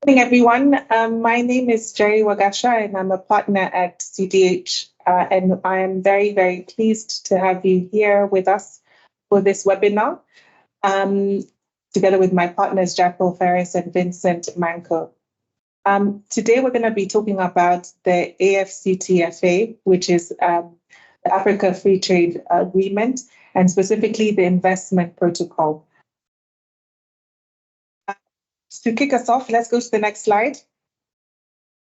Good morning, everyone. My name is Jerry Wagasha, and I'm a partner at CDH. And I am very, very pleased to have you here with us for this webinar, together with my partners, Jackal Ferris and Vincent Manco. Today, we're going to be talking about the AfCFTA, which is the Africa Free Trade Agreement, and specifically the Investment Protocol. To kick us off, let's go to the next slide.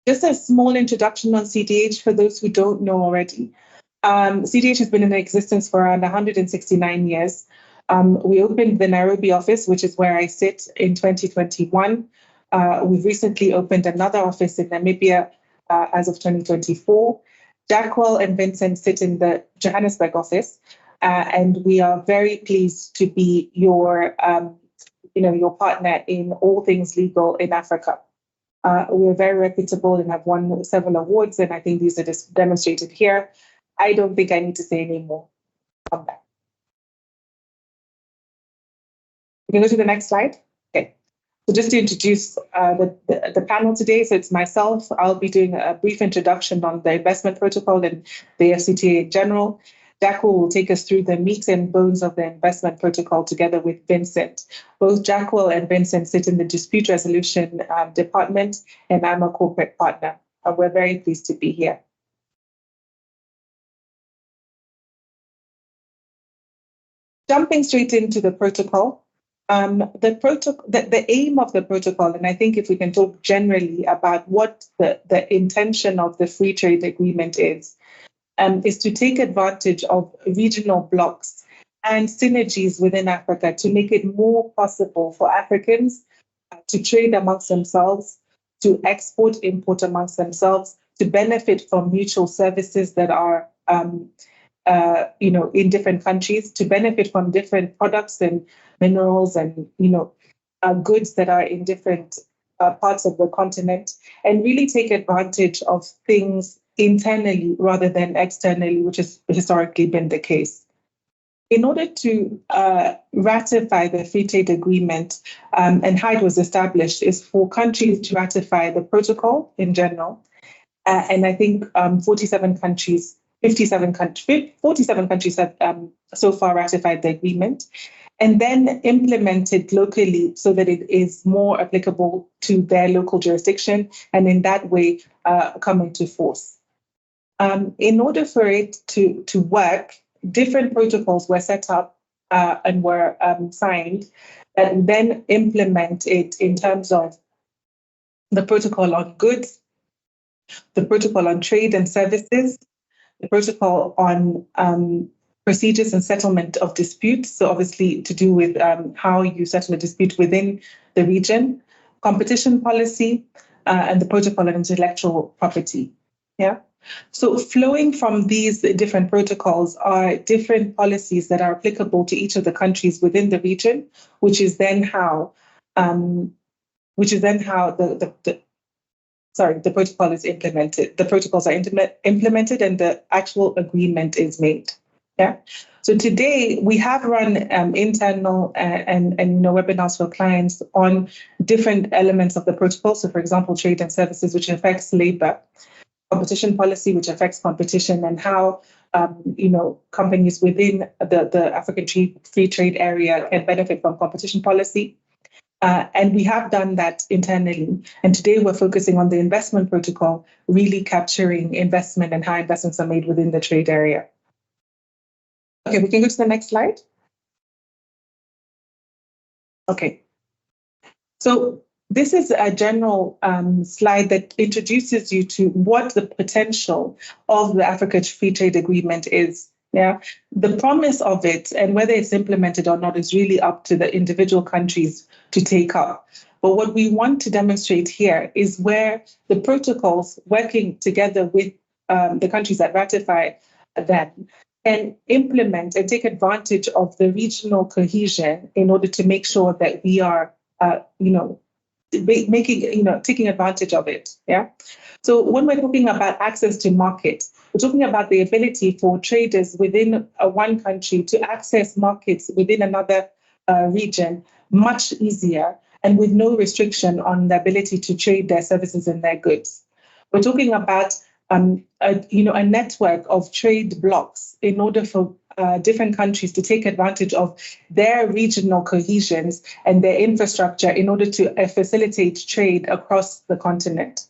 Just a small introduction on CDH for those who don't know already. CDH has been in existence for around 169 years. We opened the Nairobi office, which is where I sit, in 2021. We've recently opened another office in Namibia as of 2024. Jackwell and Vincent sit in the Johannesburg office, and we are very pleased to be your partner in all things legal in Africa. We're very reputable and have won several awards, and I think these are just demonstrated here. I don't think I need to say any more on that. We can go to the next slide. Okay. So just to introduce the panel today, so it's myself. I'll be doing a brief introduction on the investment protocol and the AfCFTA in general. Jackwell will take us through the meat and bones of the investment protocol together with Vincent. Both Jackwell and Vincent sit in the dispute resolution department, and I'm a corporate partner. We're very pleased to be here. Jumping straight into the protocol. The aim of the protocol, and I think if we can talk generally about what the intention of the free trade agreement is to take advantage of regional blocks and synergies within Africa to make it more possible for Africans to trade amongst themselves, to export, import amongst themselves, to benefit from mutual services that are in different countries, to benefit from different products and minerals and goods that are in different parts of the continent, and really take advantage of things internally rather than externally, which has historically been the case. In order to ratify the free trade agreement, and how it was established, is for countries to ratify the protocol in general. And I think 47 countries have so far ratified the agreement, and then implemented locally so that it is more applicable to their local jurisdiction, and in that way come into force. In order for it to work, different protocols were set up and were signed, and then implement it in terms of the protocol on goods, the protocol on trade and services, the protocol on procedures and settlement of disputes, so obviously to do with how you settle a dispute within the region, competition policy, and the protocol on intellectual property. Yeah. So flowing from these different protocols are different policies that are applicable to each of the countries within the region, which is then how the protocol is implemented. The protocols are implemented, and the actual agreement is made. Yeah. So today we have run internal and webinars for clients on different elements of the protocol. So, for example, trade and services, which affects labor, competition policy, which affects competition, and how companies within the African free trade area can benefit from competition policy. And we have done that internally. And today we're focusing on the investment protocol, really capturing investment and how investments are made within the trade area. Okay, we can go to the next slide. Okay. So this is a general slide that introduces you to what the potential of the Africa Free Trade Agreement is. Yeah, the promise of it and whether it's implemented or not is really up to the individual countries to take up. But what we want to demonstrate here is where the protocols working together with the countries that ratify them and implement and take advantage of the regional cohesion in order to make sure that we are, taking advantage of it. Yeah. So when we're talking about access to markets, we're talking about the ability for traders within one country to access markets within another region much easier and with no restriction on the ability to trade their services and their goods. We're talking about a network of trade blocks in order for different countries to take advantage of their regional cohesions and their infrastructure in order to facilitate trade across the continent.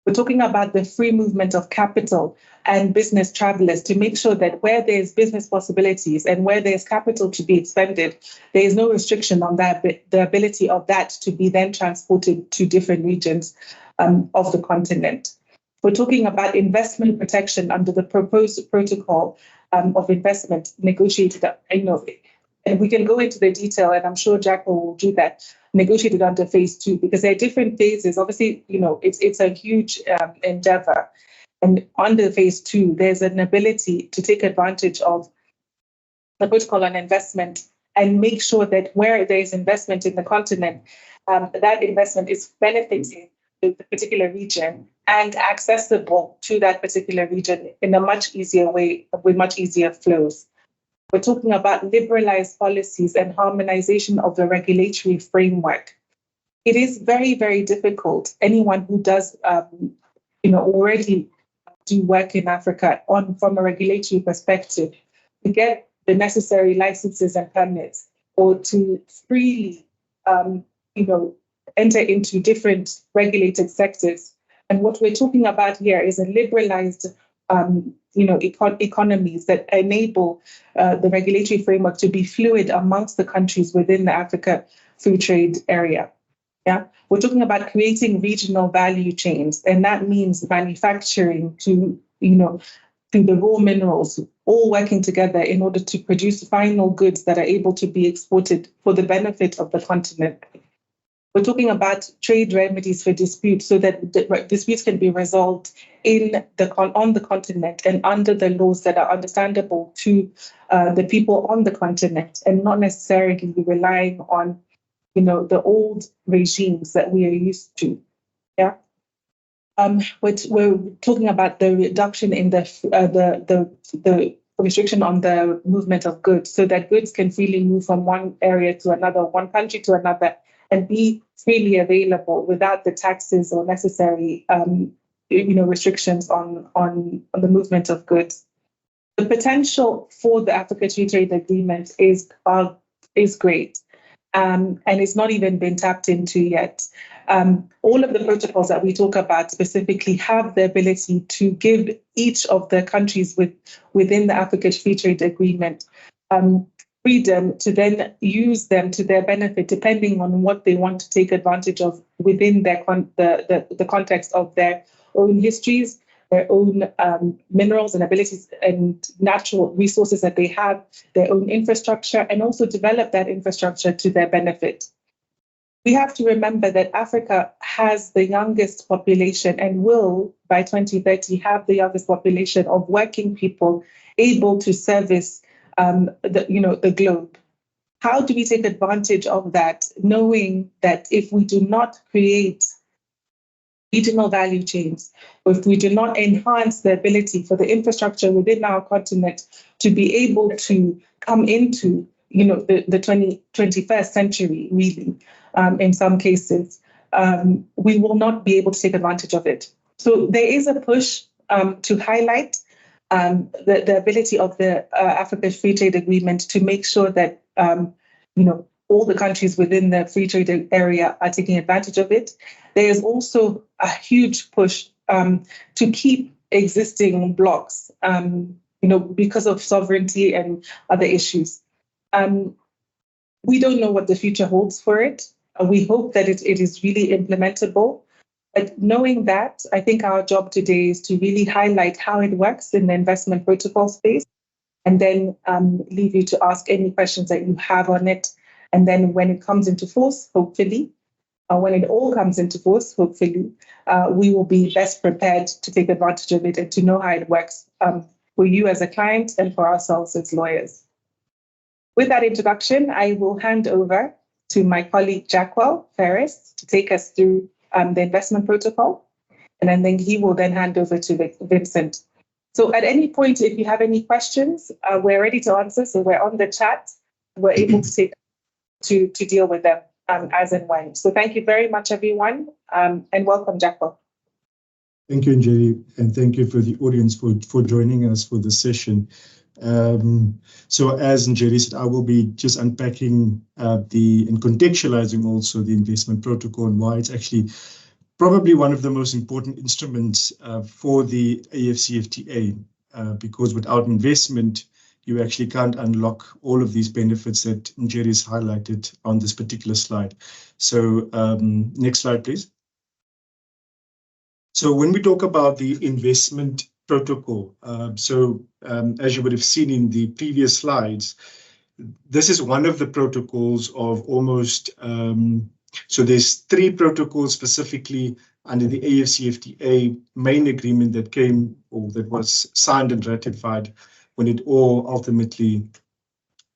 We're talking about the free movement of capital and business travelers to make sure that where there's business possibilities and where there's capital to be expended, there is no restriction on that, the ability of that to be then transported to different regions of the continent. We're talking about investment protection under the proposed protocol of investment negotiated, and we can go into the detail, and I'm sure Jack will do that, negotiated under phase 2, because there are different phases. Obviously, it's a huge endeavor. And under phase 2, there's an ability to take advantage of the protocol on investment and make sure that where there is investment in the continent, that investment is benefiting the particular region and accessible to that particular region in a much easier way, with much easier flows. We're talking about liberalized policies and harmonization of the regulatory framework. It is very, very difficult. Anyone who does, already do work in Africa from a regulatory perspective to get the necessary licenses and permits or to freely, enter into different regulated sectors. And what we're talking about here is a liberalized economies that enable the regulatory framework to be fluid amongst the countries within the Africa Free Trade Area. Yeah, we're talking about creating regional value chains, and that means manufacturing to the raw minerals, all working together in order to produce final goods that are able to be exported for the benefit of the continent. We're talking about trade remedies for disputes so that disputes can be resolved on the continent and under the laws that are understandable to the people on the continent, and not necessarily relying on the old regimes that we are used to. Yeah. We're talking about the reduction in the restriction on the movement of goods, so that goods can freely move from one area to another, one country to another, and be freely available without the taxes or necessary restrictions on the movement of goods. The potential for the Africa Free Trade Agreement is great, and it's not even been tapped into yet. All of the protocols that we talk about specifically have the ability to give each of the countries within the Africa Free Trade Agreement freedom to then use them to their benefit, depending on what they want to take advantage of within the context of their own histories, their own minerals and abilities and natural resources that they have, their own infrastructure, and also develop that infrastructure to their benefit. We have to remember that Africa has the youngest population and will, by 2030, have the youngest population of working people able to service the globe. How do we take advantage of that, knowing that if we do not create regional value chains, or if we do not enhance the ability for the infrastructure within our continent to be able to come into the 21st century, really, in some cases, we will not be able to take advantage of it. So there is a push to highlight the ability of the Africa Free Trade Agreement to make sure that all the countries within the free trade area are taking advantage of it. There is also a huge push to keep existing blocks, because of sovereignty and other issues. We don't know what the future holds for it. We hope that it is really implementable. But knowing that, I think our job today is to really highlight how it works in the investment protocol space, and then leave you to ask any questions that you have on it. And then when it comes into force, hopefully, when it all comes into force, hopefully, we will be best prepared to take advantage of it and to know how it works for you as a client and for ourselves as lawyers. With that introduction, I will hand over to my colleague Jackwell Ferris to take us through the investment protocol, and then he will then hand over to Vincent. So at any point, if you have any questions, we're ready to answer. So we're on the chat. We're able to deal with them. as and when. So thank you very much, everyone, and welcome, Jacob. Thank you, Njeri, and thank you for the audience for joining us for this session. So as Njeri said, I will be just unpacking and contextualizing also the investment protocol and why it's actually probably one of the most important instruments for the AfCFTA, because without investment, you actually can't unlock all of these benefits that Njeri has highlighted on this particular slide. So next slide, please. So when we talk about the investment protocol, as you would have seen in the previous slides, this is one of the protocols of almost, so there's 3 protocols specifically under the AfCFTA main agreement that came, or that was signed and ratified when it all ultimately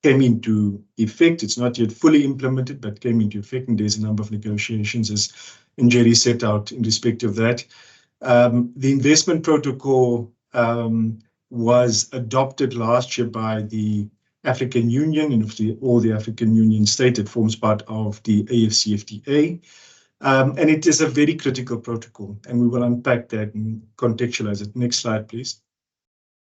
came into effect. It's not yet fully implemented, but came into effect, and there's a number of negotiations, as Njeri set out in respect of that. The investment protocol was adopted last year by the African Union, and all the African Union states that forms part of the AfCFTA. And it is a very critical protocol, and we will unpack that and contextualize it. Next slide, please.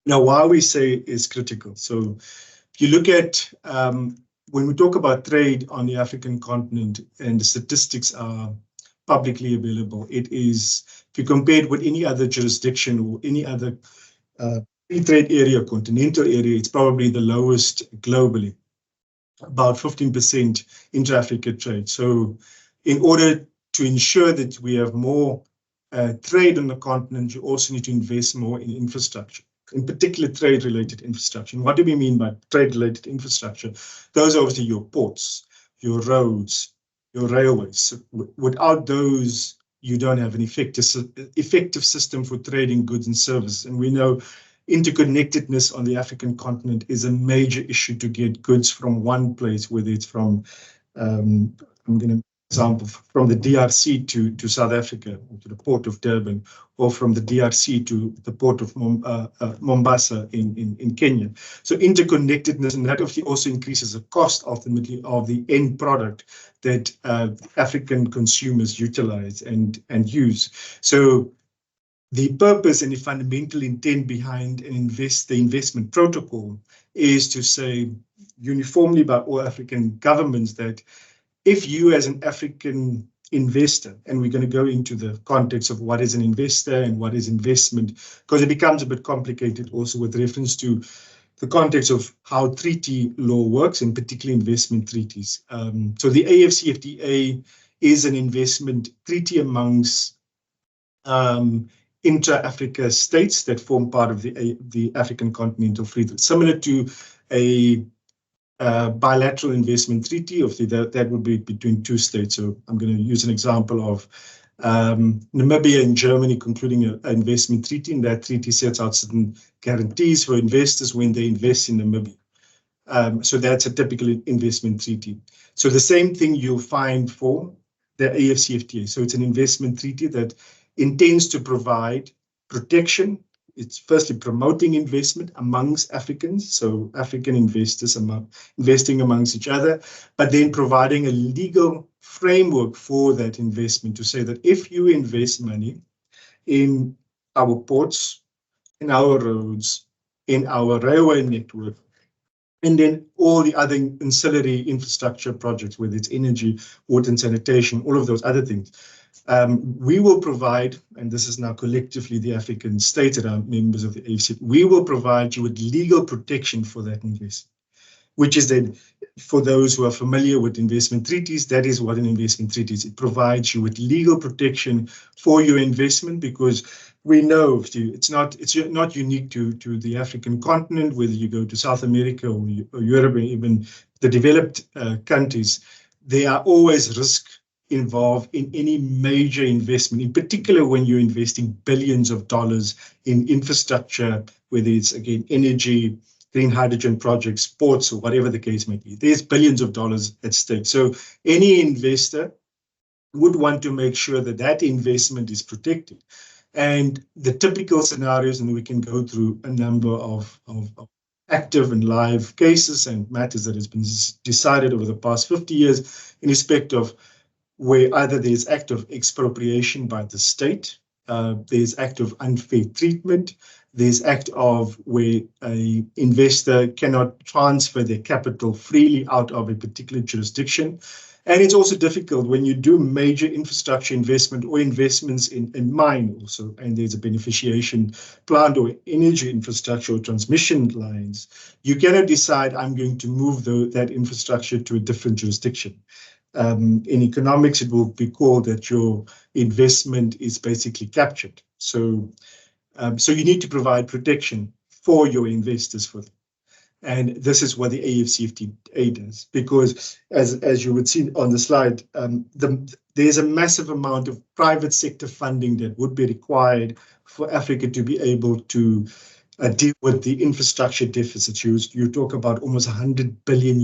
Now, why we say it's critical. So if you look at, when we talk about trade on the African continent, and the statistics are publicly available, it is, if you compare it with any other jurisdiction or any other free trade area, continental area, it's probably the lowest globally, about 15% intra-Africa trade. So in order to ensure that we have more trade on the continent, you also need to invest more in infrastructure, in particular trade-related infrastructure. And what do we mean by trade-related infrastructure? Those are obviously your ports, your roads, your railways. So without those, you don't have an effective system for trading goods and services. And we know interconnectedness on the African continent is a major issue to get goods from one place, whether it's from, I'm going to example, from the DRC to South Africa, or to the port of Durban, or from the DRC to the port of Mombasa in Kenya. So interconnectedness, and that obviously also increases the cost ultimately of the end product that African consumers utilize and use. So the purpose and the fundamental intent behind the investment protocol is to say uniformly by all African governments that if you as an African investor, and we're going to go into the context of what is an investor and what is investment, because it becomes a bit complicated also with reference to the context of how treaty law works, and particularly investment treaties. So the AfCFTA is an investment treaty amongst intra-Africa states that form part of the African Continental Free Trade, similar to a bilateral investment treaty. Obviously, that would be between 2 states. So I'm going to use an example of Namibia and Germany concluding an investment treaty, and that treaty sets out certain guarantees for investors when they invest in Namibia. So that's a typical investment treaty. So the same thing you'll find for the AfCFTA. So it's an investment treaty that intends to provide protection. It's firstly promoting investment amongst Africans, so African investors investing amongst each other, but then providing a legal framework for that investment to say that if you invest money in our ports, in our roads, in our railway network, and then all the other ancillary infrastructure projects, whether it's energy, water and sanitation, all of those other things, we will provide, and this is now collectively the African states that are members of the AfCFTA, we will provide you with legal protection for that investment, which is then, for those who are familiar with investment treaties, that is what an investment treaty is. It provides you with legal protection for your investment, because we know it's not unique to the African continent, whether you go to South America or Europe, or even the developed countries, there are always risks involved in any major investment, in particular when you're investing billions of dollars in infrastructure, whether it's, again, energy, green hydrogen projects, sports, or whatever the case may be. There's billions of dollars at stake. So any investor would want to make sure that that investment is protected. And the typical scenarios, and we can go through a number of active and live cases and matters that has been decided over the past 50 years in respect of where either there's act of expropriation by the state, there's act of unfair treatment, there's act of where an investor cannot transfer their capital freely out of a particular jurisdiction. And it's also difficult when you do major infrastructure investment or investments in mine also, and there's a beneficiation plant or energy infrastructure or transmission lines, you cannot decide I'm going to move that infrastructure to a different jurisdiction. In economics, it will be called that your investment is basically captured. So you need to provide protection for your investors for them. And this is what the AfCFTA does, because as you would see on the slide, there's a massive amount of private sector funding that would be required for Africa to be able to deal with the infrastructure deficits. You talk about almost $100 billion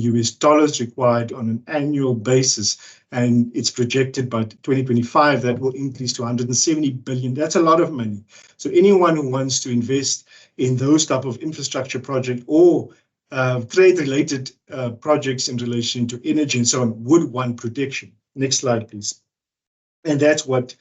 required on an annual basis, and it's projected by 2025 that will increase to $170 billion. That's a lot of money. So anyone who wants to invest in those type of infrastructure project or trade-related projects in relation to energy and so on would want protection. Next slide, please. And that's what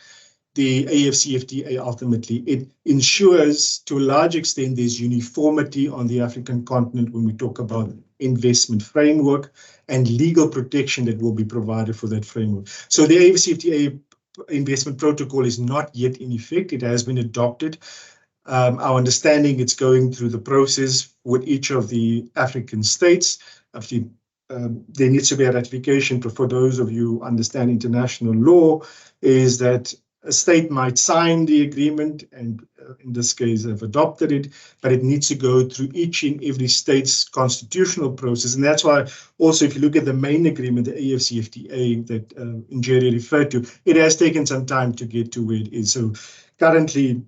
the AfCFTA ultimately, it ensures to a large extent there's uniformity on the African continent when we talk about investment framework and legal protection that will be provided for that framework. So the AfCFTA Investment Protocol is not yet in effect. It has been adopted. Our understanding, it's going through the process with each of the African states. Actually, there needs to be a ratification. For those of you who understand international law, is that a state might sign the agreement and in this case have adopted it, but it needs to go through each and every state's constitutional process. And that's why also if you look at the main agreement, the AfCFTA that Njeri referred to, it has taken some time to get to where it is. So currently,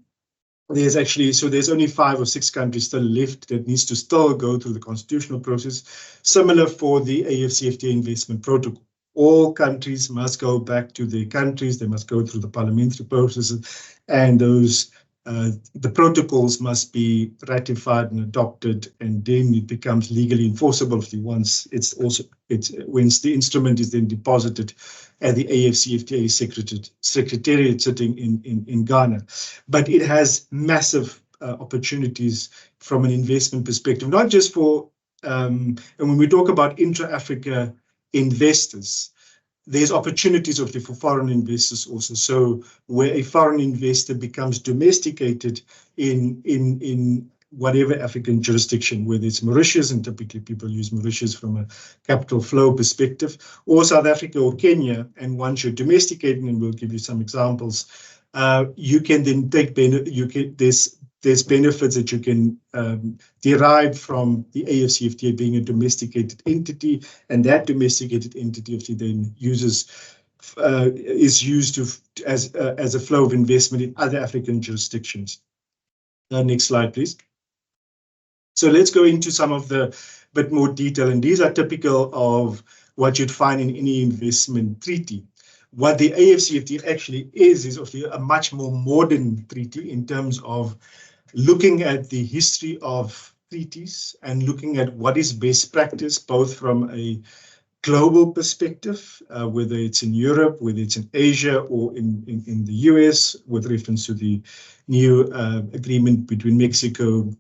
there's only 5 or 6 countries still left that needs to still go through the constitutional process, similar for the AfCFTA Investment Protocol. All countries must go back to their countries, they must go through the parliamentary processes, and those the protocols must be ratified and adopted, and then it becomes legally enforceable once once the instrument is then deposited at the AfCFTA Secretariat sitting in Ghana. But it has massive opportunities from an investment perspective, not just for, and when we talk about intra-Africa investors, there's opportunities for foreign investors also. So where a foreign investor becomes domesticated in whatever African jurisdiction, whether it's Mauritius, and typically people use Mauritius from a capital flow perspective, or South Africa or Kenya, and once you're domesticated, and we'll give you some examples, you can then take there's benefits that you can derive from the AfCFTA being a domesticated entity, and that domesticated entity then is used as a flow of investment in other African jurisdictions. Next slide, please. So let's go into some of the bit more detail, and these are typical of what you'd find in any investment treaty. What the AfCFTA actually is obviously a much more modern treaty in terms of looking at the history of treaties and looking at what is best practice, both from a global perspective, whether it's in Europe, whether it's in Asia, or in the US, with reference to the new agreement between Mexico,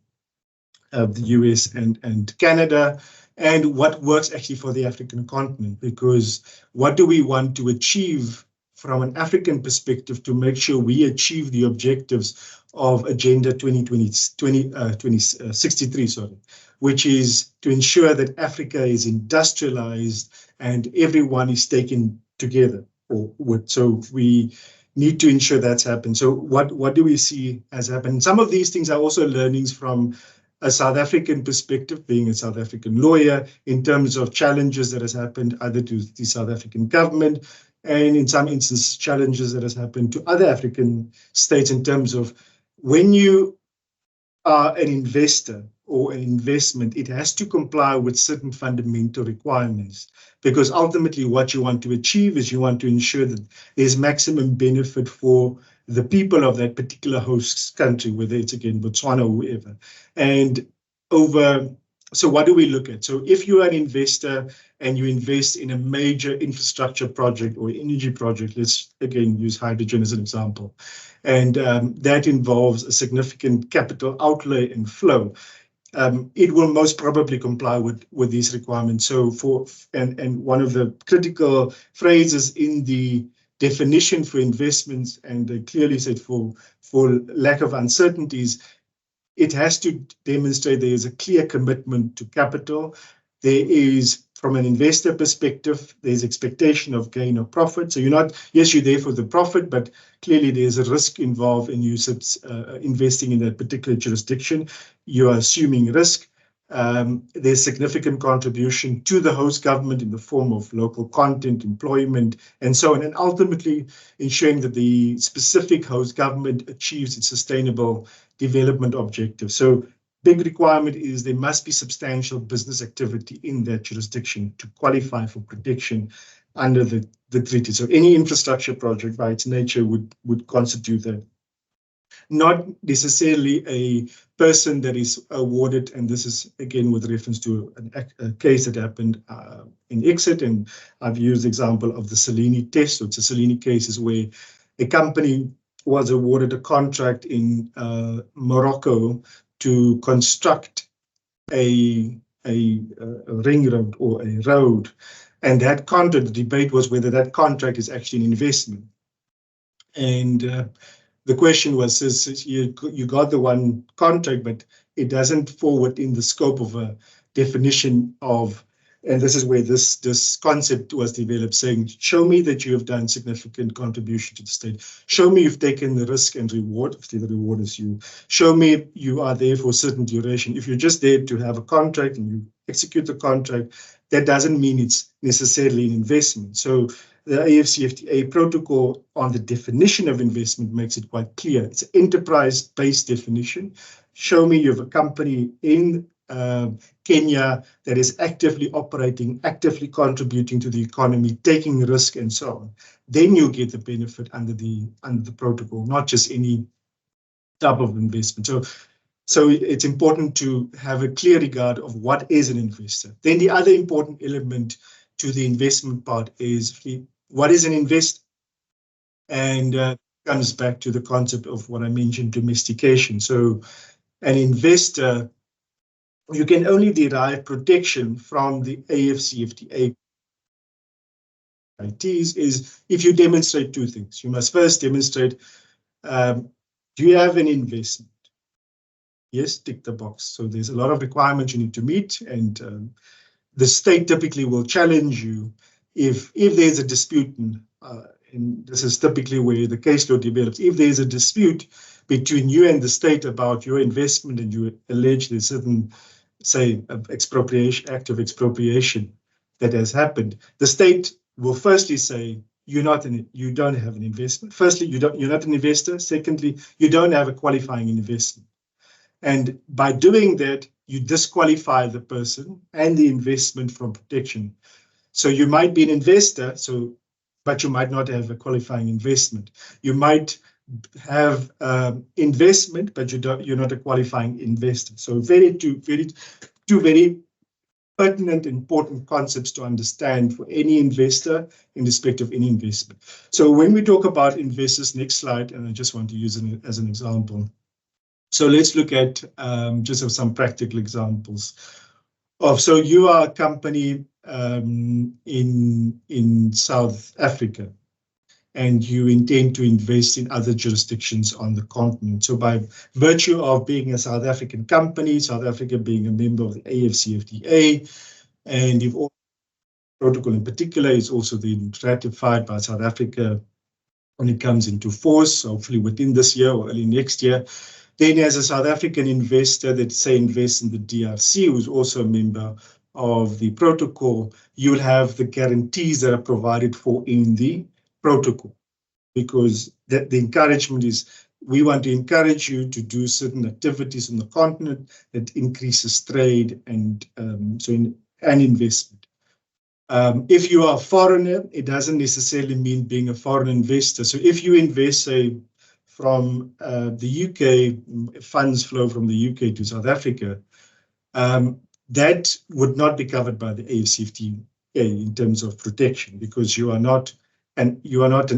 the US, and Canada, and what works actually for the African continent. Because what do we want to achieve from an African perspective to make sure we achieve the objectives of Agenda 2063, which is to ensure that Africa is industrialized and everyone is taken together. So we need to ensure that's happened. So what do we see has happened? Some of these things are also learnings from a South African perspective, being a South African lawyer, in terms of challenges that has happened either to the South African government, and in some instances, challenges that has happened to other African states in terms of when you are an investor or an investment, it has to comply with certain fundamental requirements, because ultimately what you want to achieve is you want to ensure that there's maximum benefit for the people of that particular host country, whether it's again Botswana or whoever. And over So what do we look at? So if you are an investor and you invest in a major infrastructure project or energy project, let's again use hydrogen as an example, and that involves a significant capital outlay and flow, it will most probably comply with these requirements. So and one of the critical phrases in the definition for investments, and they clearly said for lack of uncertainties, it has to demonstrate there is a clear commitment to capital. There is, from an investor perspective, there's expectation of gain or profit. So you're not, yes, you're there for the profit, but clearly there's a risk involved in you investing in that particular jurisdiction. You are assuming risk. There's significant contribution to the host government in the form of local content, employment, and so on, and ultimately ensuring that the specific host government achieves its sustainable development objectives. So big requirement is there must be substantial business activity in that jurisdiction to qualify for protection under the treaty. So any infrastructure project by its nature would constitute that. Not necessarily a person that is awarded, and this is again with reference to a case that happened in Exit, and I've used the example of the Salini test. So it's a Salini case is where a company was awarded a contract in Morocco to construct a ring road or a road, and that contract, the debate was whether that contract is actually an investment. And the question was, you got the one contract, but it doesn't fall within the scope of a definition of, and this is where this concept was developed, saying, show me that you have done significant contribution to the state. Show me you've taken the risk and reward, if the reward is you. Show me you are there for a certain duration. If you're just there to have a contract and you execute the contract, that doesn't mean it's necessarily an investment. So the AfCFTA protocol on the definition of investment makes it quite clear. It's an enterprise-based definition. Show me you have a company in Kenya that is actively operating, actively contributing to the economy, taking risk and so on. Then you get the benefit under the protocol, not just any type of investment. So it's important to have a clear regard of what is an investor. Then the other important element to the investment part is what is an investor? And comes back to the concept of what I mentioned, domestication. So an investor, you can only derive protection from the AfCFTA is if you demonstrate two things. You must first demonstrate, do you have an investment? Yes, tick the box. So there's a lot of requirements you need to meet, and the state typically will challenge you if there's a dispute, and this is typically where the case law develops. If there's a dispute between you and the state about your investment, and you allege there's certain, say, expropriation, act of expropriation that has happened, the state will firstly say you don't have an investment. Firstly, you're not an investor. Secondly, you don't have a qualifying investment. And by doing that, you disqualify the person and the investment from protection. So you might be an investor, but you might not have a qualifying investment. You might have investment, but you're not a qualifying investor. So two very pertinent, important concepts to understand for any investor in respect of any investment. So when we talk about investors, next slide, and I just want to use it as an example. So let's look at just some practical examples so you are a company in South Africa, and you intend to invest in other jurisdictions on the continent. So by virtue of being a South African company, South Africa being a member of the AfCFTA, and the protocol in particular is also then ratified by South Africa when it comes into force, hopefully within this year or early next year. Then as a South African investor that, say, invests in the DRC, who's also a member of the protocol, you'll have the guarantees that are provided for in the protocol, because the encouragement is we want to encourage you to do certain activities on the continent that increases trade and investment. If you are a foreigner, it doesn't necessarily mean being a foreign investor. So if you invest, say, from the UK, funds flow from the UK to South Africa, that would not be covered by the AfCFTA in terms of protection, because you are not an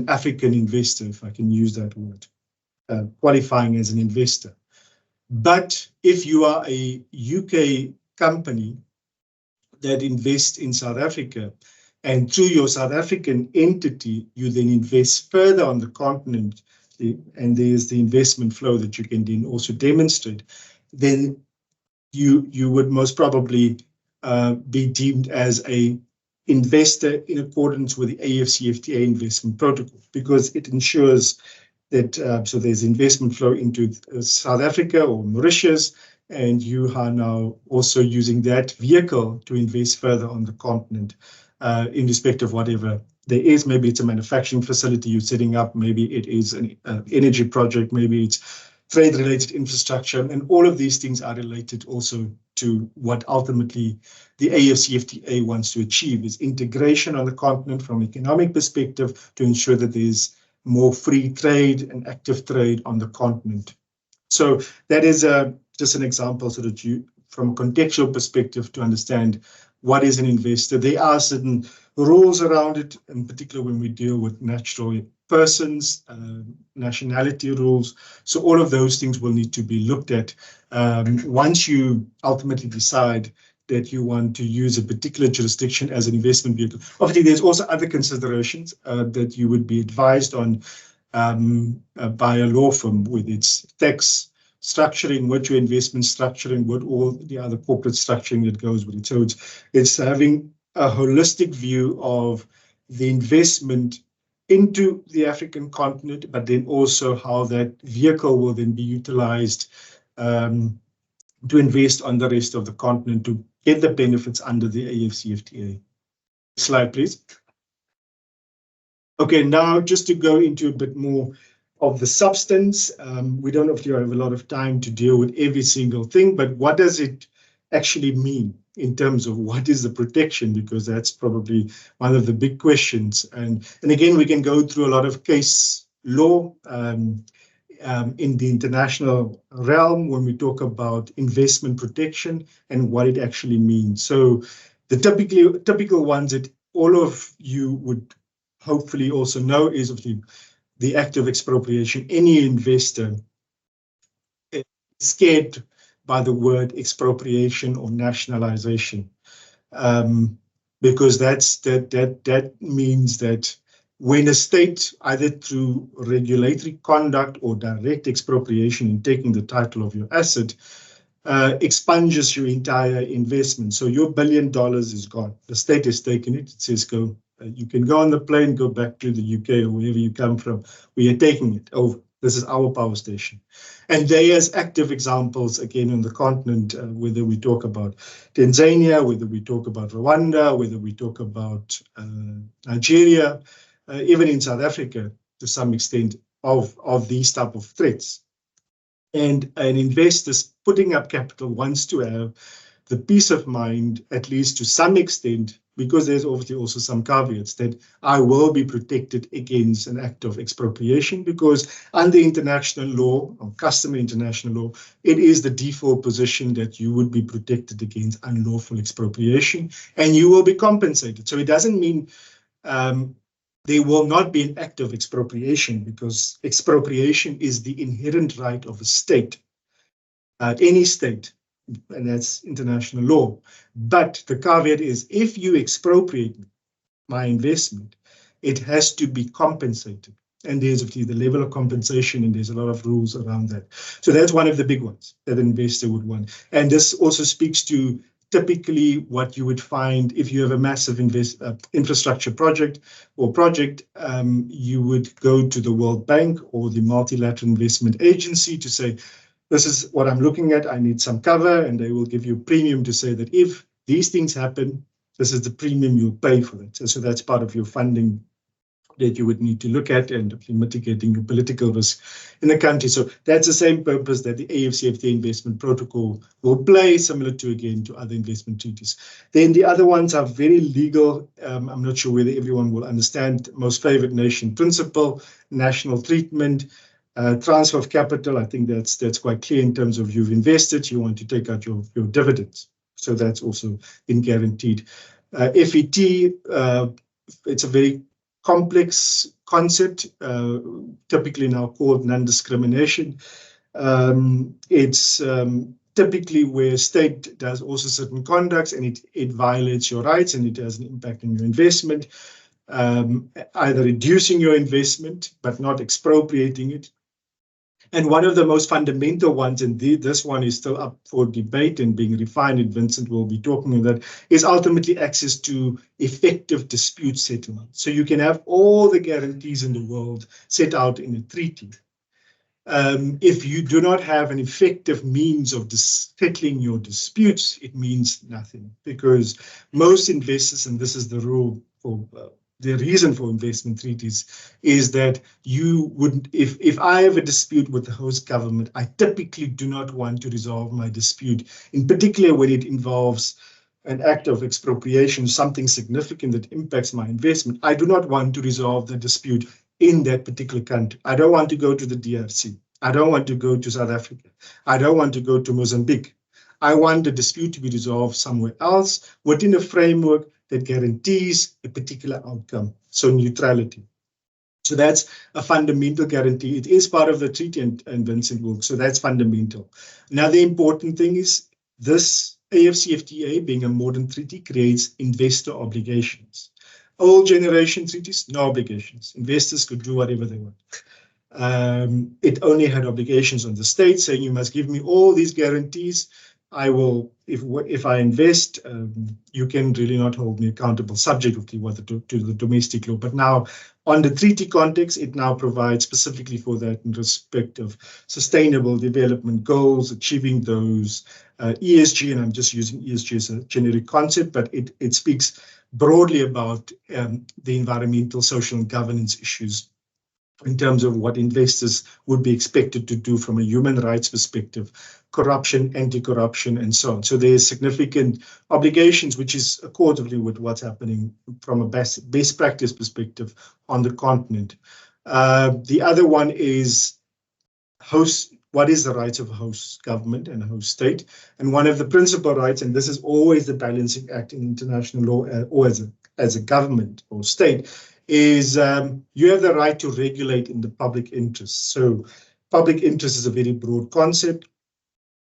African investor, if I can use that word, qualifying as an investor. But if you are a UK company that invests in South Africa, and through your South African entity, you then invest further on the continent, and there's the investment flow that you can then also demonstrate, then you would most probably be deemed as a investor in accordance with the AfCFTA Investment Protocol, because it ensures that so there's investment flow into South Africa or Mauritius, and you are now also using that vehicle to invest further on the continent in respect of whatever there is. Maybe it's a manufacturing facility you're setting up, maybe it is an energy project, maybe it's trade-related infrastructure, and all of these things are related also to what ultimately the AfCFTA wants to achieve, is integration on the continent from an economic perspective to ensure that there's more free trade and active trade on the continent. So that is just an example so that you, from a contextual perspective, to understand what is an investor. There are certain rules around it, in particular when we deal with natural persons, nationality rules. So all of those things will need to be looked at once you ultimately decide that you want to use a particular jurisdiction as an investment vehicle. Obviously, there's also other considerations that you would be advised on by a law firm, with its tax structuring, what your investment structuring, what all the other corporate structuring that goes with it. So it's having a holistic view of the investment into the African continent, but then also how that vehicle will then be utilized to invest on the rest of the continent to get the benefits under the AfCFTA. Slide, please. Okay, now just to go into a bit more of the substance. We don't obviously have a lot of time to deal with every single thing, but what does it actually mean in terms of what is the protection? Because that's probably one of the big questions. And again, we can go through a lot of case law in the international realm when we talk about investment protection and what it actually means. So the typical ones that all of you would hopefully also know is of the act of expropriation. Any investor is scared by the word expropriation or nationalization, because that means that when a state, either through regulatory conduct or direct expropriation in taking the title of your asset, expunges your entire investment. So your $1 billion is gone. The state has taken it. It says, go. You can go on the plane, go back to the UK or wherever you come from. We are taking it. Oh, this is our power station. And there's active examples, again, on the continent, whether we talk about Tanzania, whether we talk about Rwanda, whether we talk about Nigeria, even in South Africa, to some extent, of these type of threats. And an investor putting up capital wants to have the peace of mind, at least to some extent, because there's obviously also some caveats, that I will be protected against an act of expropriation, because under international law, or customary international law, it is the default position that you would be protected against unlawful expropriation, and you will be compensated. So it doesn't mean there will not be an act of expropriation, because expropriation is the inherent right of a state, any state, and that's international law. But the caveat is, if you expropriate my investment, it has to be compensated. And there's the level of compensation, and there's a lot of rules around that. So that's one of the big ones that an investor would want. And this also speaks to typically what you would find if you have a massive infrastructure project, you would go to the World Bank or the Multilateral Investment Agency to say, this is what I'm looking at, I need some cover, and they will give you a premium to say that if these things happen, this is the premium you'll pay for it. So that's part of your funding that you would need to look at, and mitigating your political risk in the country. So that's the same purpose that the AfCFTA Investment Protocol will play, similar to, again, to other investment treaties. Then the other ones are very legal. I'm not sure whether everyone will understand. Most favored nation principle, national treatment, transfer of capital. I think that's quite clear in terms of you've invested, you want to take out your dividends. So that's also been guaranteed. FET, it's a very complex concept, typically now called non-discrimination. It's typically where state does also certain conducts and it violates your rights and it has an impact on your investment, either reducing your investment but not expropriating it. And one of the most fundamental ones, and this one is still up for debate and being refined, and Vincent will be talking about that, is ultimately access to effective dispute settlement. So you can have all the guarantees in the world set out in a treaty. If you do not have an effective means of settling your disputes, it means nothing, because most investors, and this is the rule for the reason for investment treaties, is that you wouldn't, if I have a dispute with the host government, I typically do not want to resolve my dispute, in particular when it involves an act of expropriation, something significant that impacts my investment. I do not want to resolve the dispute in that particular country. I don't want to go to the DRC. I don't want to go to South Africa. I don't want to go to Mozambique. I want the dispute to be resolved somewhere else within a framework that guarantees a particular outcome, so neutrality. So that's a fundamental guarantee. It is part of the treaty, and Vincent will, so that's fundamental. Another important thing is this AfCFTA, being a modern treaty, creates investor obligations. Old generation treaties, no obligations. Investors could do whatever they want. It only had obligations on the state, saying you must give me all these guarantees. I will, if I invest, you can really not hold me accountable, subject to the domestic law. But now, on the treaty context, it now provides specifically for that in respect of sustainable development goals, achieving those, ESG, and I'm just using ESG as a generic concept, but it speaks broadly about the environmental, social, and governance issues in terms of what investors would be expected to do from a human rights perspective, corruption, anti-corruption, and so on. So there's significant obligations, which is accordingly with what's happening from a best practice perspective on the continent. The other one is what is the rights of a host government and a host state? And one of the principal rights, and this is always the balancing act in international law, or as a government or state, is you have the right to regulate in the public interest. So public interest is a very broad concept.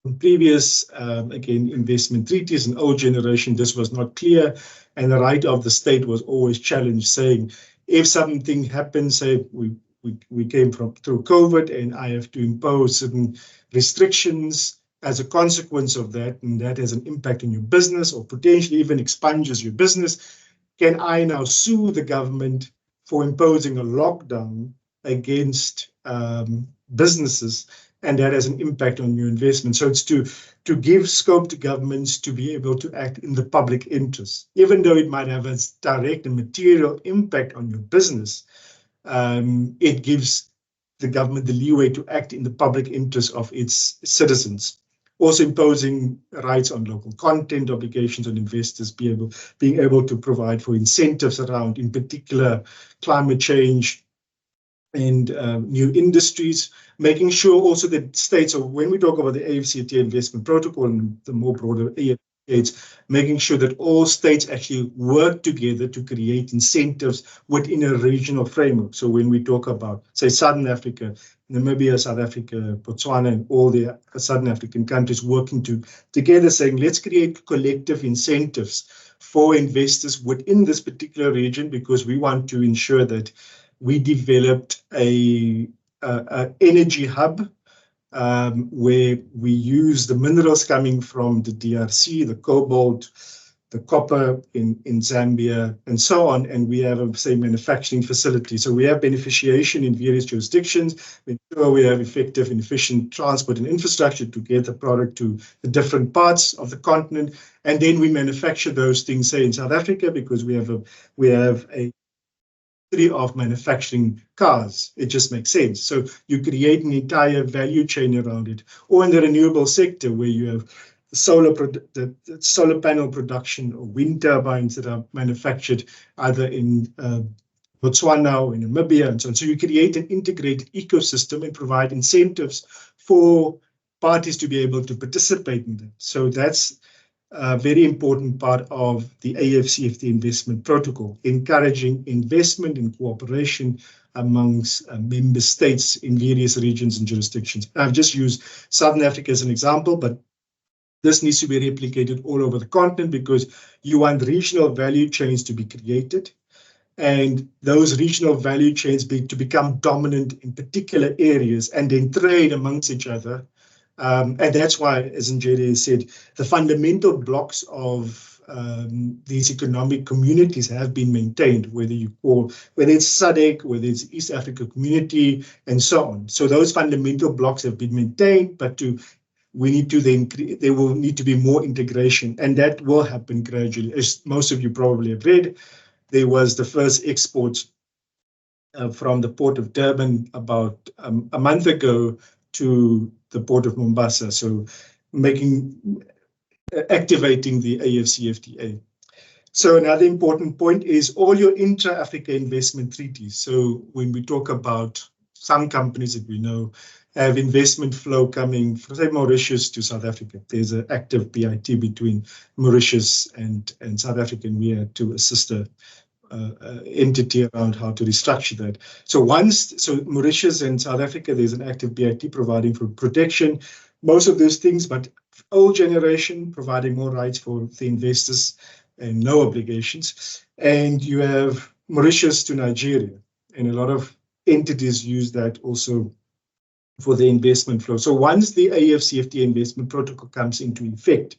In previous, again, investment treaties and old generation, this was not clear. And the right of the state was always challenged, saying, if something happens, say we came through COVID and I have to impose certain restrictions as a consequence of that, and that has an impact on your business or potentially even expunges your business, can I now sue the government for imposing a lockdown against businesses, and that has an impact on your investment? So it's to give scope to governments to be able to act in the public interest, even though it might have a direct and material impact on your business. It gives the government the leeway to act in the public interest of its citizens. Also imposing rights on local content, obligations on investors, being able to provide for incentives around, in particular, climate change and new industries, making sure also that states, or when we talk about the AfCFTA Investment Protocol and the more broader states, making sure that all states actually work together to create incentives within a regional framework. So when we talk about, say, Southern Africa, Namibia, South Africa, Botswana, and all the Southern African countries working together, saying, let's create collective incentives for investors within this particular region, because we want to ensure that we developed a energy hub where we use the minerals coming from the DRC, the cobalt, the copper in Zambia, and so on, and we have a, say, manufacturing facility. So we have beneficiation in various jurisdictions, make sure we have effective and efficient transport and infrastructure to get the product to the different parts of the continent, and then we manufacture those things, say, in South Africa, because we have a of manufacturing cars. It just makes sense. So you create an entire value chain around it. Or in the renewable sector, where you have the solar panel production or wind turbines that are manufactured either in Botswana or in Namibia and so on. So you create an integrated ecosystem and provide incentives for parties to be able to participate in that. So that's a very important part of the AfCFTA Investment Protocol, encouraging investment and cooperation amongst member states in various regions and jurisdictions. I've just used Southern Africa as an example, but this needs to be replicated all over the continent because you want regional value chains to be created and those regional value chains to become dominant in particular areas and then trade amongst each other. And that's why, as Njeri said, the fundamental blocks of these economic communities have been maintained, whether it's SADC, whether it's East Africa Community, and so on. So those fundamental blocks have been maintained, but there will need to be more integration, and that will happen gradually. As most of you probably have read, there was the first exports from the port of Durban about a month ago to the port of Mombasa, so activating the AfCFTA. So another important point is all your intra-Africa investment treaties. So when we talk about some companies that we know have investment flow coming from, say, Mauritius to South Africa, there's an active BIT between Mauritius and South Africa, and we had to assist a entity around how to restructure that. So Mauritius and South Africa, there's an active BIT providing for protection, most of those things, but old generation providing more rights for the investors and no obligations. And you have Mauritius to Nigeria, and a lot of entities use that also for the investment flow. So once the AfCFTA Investment Protocol comes into effect,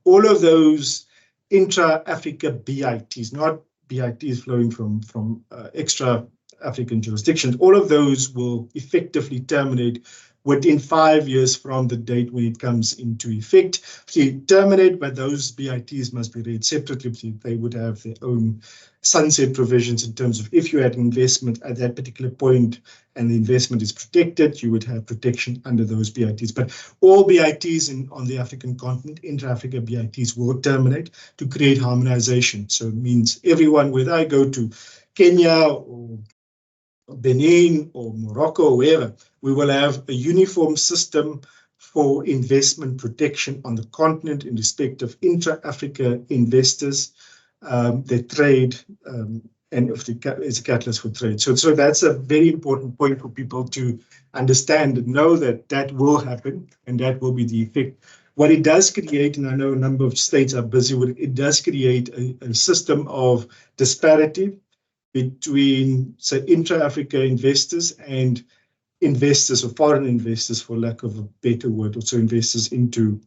all of those intra-Africa BITs, not BITs flowing from extra African jurisdictions, all of those will effectively terminate within 5 years from the date when it comes into effect. So terminate, but those BITs must be read separately. They would have their own sunset provisions in terms of if you had investment at that particular point and the investment is protected, you would have protection under those BITs. But all BITs on the African continent, intra-Africa BITs, will terminate to create harmonization. So it means everyone, whether I go to Kenya or Benin or Morocco or wherever, we will have a uniform system for investment protection on the continent in respect of intra-Africa investors, their trade, and if it's a catalyst for trade. So that's a very important point for people to understand and know that will happen and that will be the effect. What it does create, and I know a number of states are busy with it, it does create a system of disparity between, say, intra-Africa investors and investors or foreign investors, for lack of a better word, also investors into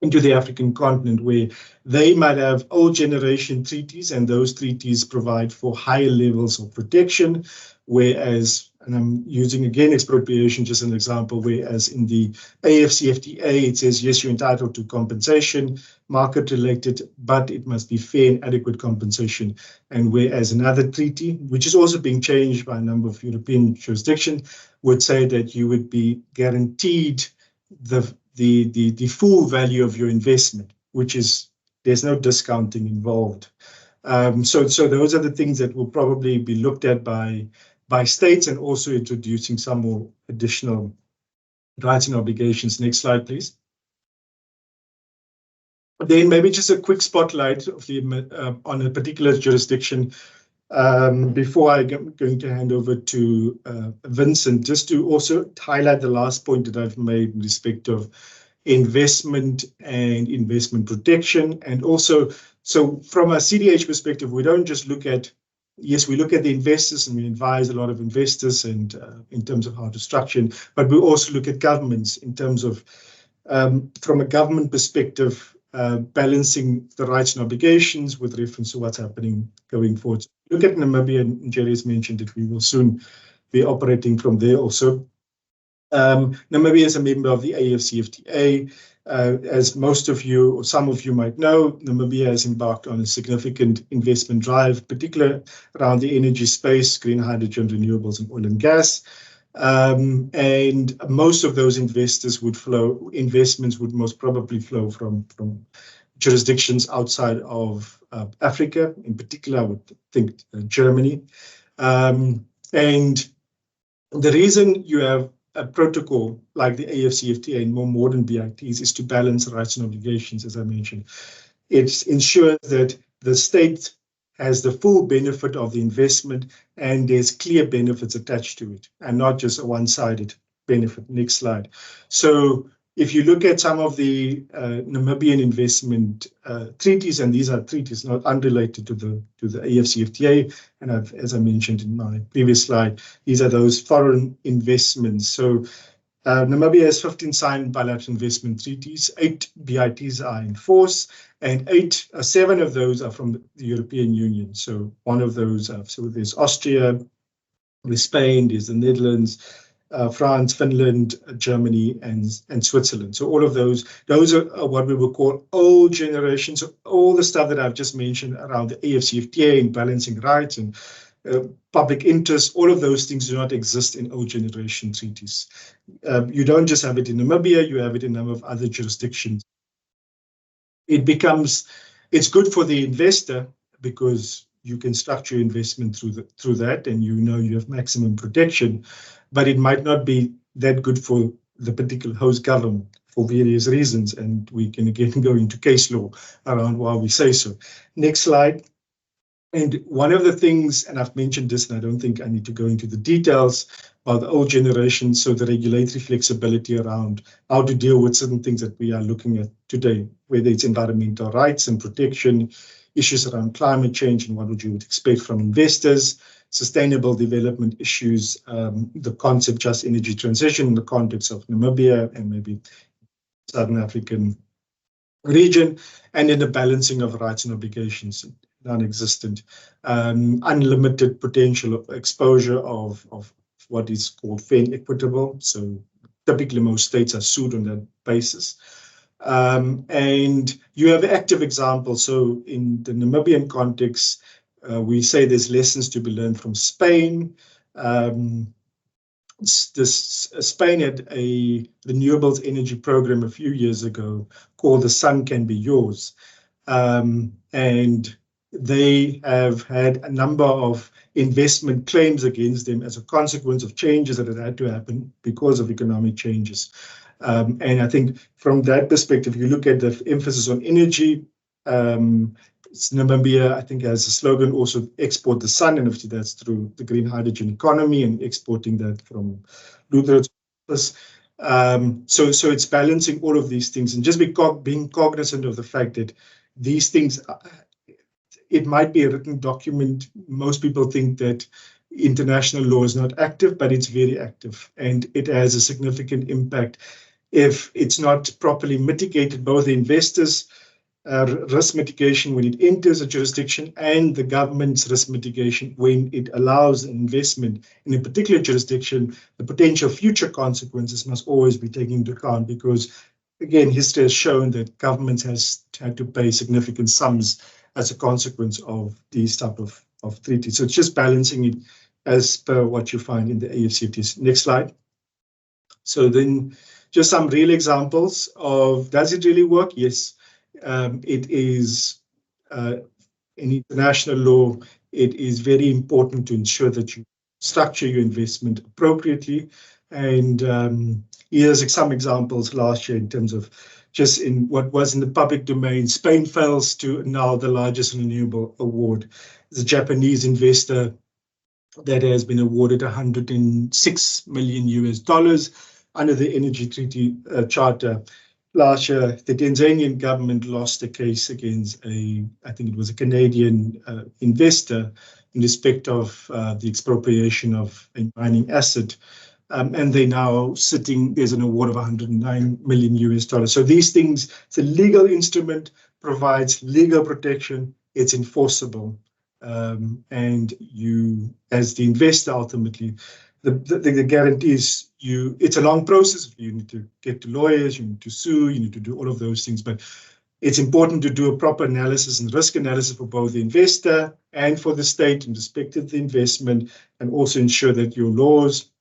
the African continent, where they might have old generation treaties and those treaties provide for higher levels of protection, whereas, and I'm using again expropriation just an example, whereas in the AfCFTA it says yes, you're entitled to compensation, market related, but it must be fair and adequate compensation. And whereas another treaty, which is also being changed by a number of European jurisdictions, would say that you would be guaranteed the full value of your investment, which is, there's no discounting involved. So those are the things that will probably be looked at by states, and also introducing some more additional rights and obligations. Next slide, please. Then maybe just a quick spotlight of on a particular jurisdiction before I'm going to hand over to Vincent, just to also highlight the last point that I've made in respect of investment and investment protection. And also, so from a CDH perspective, we don't just look at, yes, we look at the investors and we advise a lot of investors and in terms of how to structure, but we also look at governments in terms of, from a government perspective, balancing the rights and obligations with reference to what's happening going forward. So look at Namibia, and Jerry has mentioned that we will soon be operating from there also. Namibia is a member of the AfCFTA. As most of you, or some of you might know, Namibia has embarked on a significant investment drive, particularly around the energy space, green hydrogen, renewables, and oil and gas. And most of those investments would most probably flow from jurisdictions outside of Africa. In particular, I would think Germany. And the reason you have a protocol like the AfCFTA and more modern BITs is to balance rights and obligations, as I mentioned. It ensures that the state has the full benefit of the investment and there's clear benefits attached to it and not just a one-sided benefit. Next slide. So if you look at some of the Namibian investment treaties, and these are treaties not unrelated to the AfCFTA, and as I mentioned in my previous slide, these are those foreign investments. So Namibia has 15 signed bilateral investment treaties, 8 BITs are in force, and 7 of those are from the European Union. So one of those, so there's Austria, there's Spain, there's the Netherlands, France, Finland, Germany, and Switzerland. So all of those are what we would call old generation. So all the stuff that I've just mentioned around the AfCFTA and balancing rights and public interest, all of those things do not exist in old generation treaties. You don't just have it in Namibia, you have it in a number of other jurisdictions. It's good for the investor because you can structure your investment through that, and you have maximum protection, but it might not be that good for the particular host government for various reasons, and we can again go into case law around why we say so. Next slide. And one of the things, and I've mentioned this, and I don't think I need to go into the details about the old generation, so the regulatory flexibility around how to deal with certain things that we are looking at today, whether it's environmental rights and protection, issues around climate change and what would you expect from investors, sustainable development issues, the concept just energy transition in the context of Namibia and maybe Southern African region, and then the balancing of rights and obligations, non-existent, unlimited potential exposure of what is called fair and equitable. So typically most states are sued on that basis. And you have active examples. So in the Namibian context, we say there's lessons to be learned from Spain. Spain had a renewables energy program a few years ago called The Sun Can Be Yours. And they have had a number of investment claims against them as a consequence of changes that had to happen because of economic changes. And I think from that perspective, you look at the emphasis on energy, Namibia, I think, has a slogan also, export the sun, and obviously that's through the green hydrogen economy and exporting that from Luther's. So it's balancing all of these things and just being cognizant of the fact that these things, it might be a written document. Most people think that international law is not active, but it's very active, and it has a significant impact if it's not properly mitigated, both the investors' risk mitigation when it enters a jurisdiction and the government's risk mitigation when it allows an investment in a particular jurisdiction. The potential future consequences must always be taken into account because, again, history has shown that governments has had to pay significant sums as a consequence of these type of treaties. So it's just balancing it as per what you find in the AfCFTAs. Next slide. So then just some real examples of, does it really work? Yes. It is, in international law, it is very important to ensure that you structure your investment appropriately. And here's some examples last year in terms of just in what was in the public domain. Spain fails to annul the largest renewable award. The Japanese investor that has been awarded $106 million under the Energy Treaty Charter. Last year, the Tanzanian government lost a case against I think it was a Canadian investor in respect of the expropriation of a mining asset. And they now sitting, there's an award of $109 million. So these things, it's a legal instrument, provides legal protection, it's enforceable. And you, as the investor, ultimately, the guarantees it's a long process. You need to get to lawyers, you need to sue, you need to do all of those things. But it's important to do a proper analysis and risk analysis for both the investor and for the state in respect of the investment, and also ensure that your laws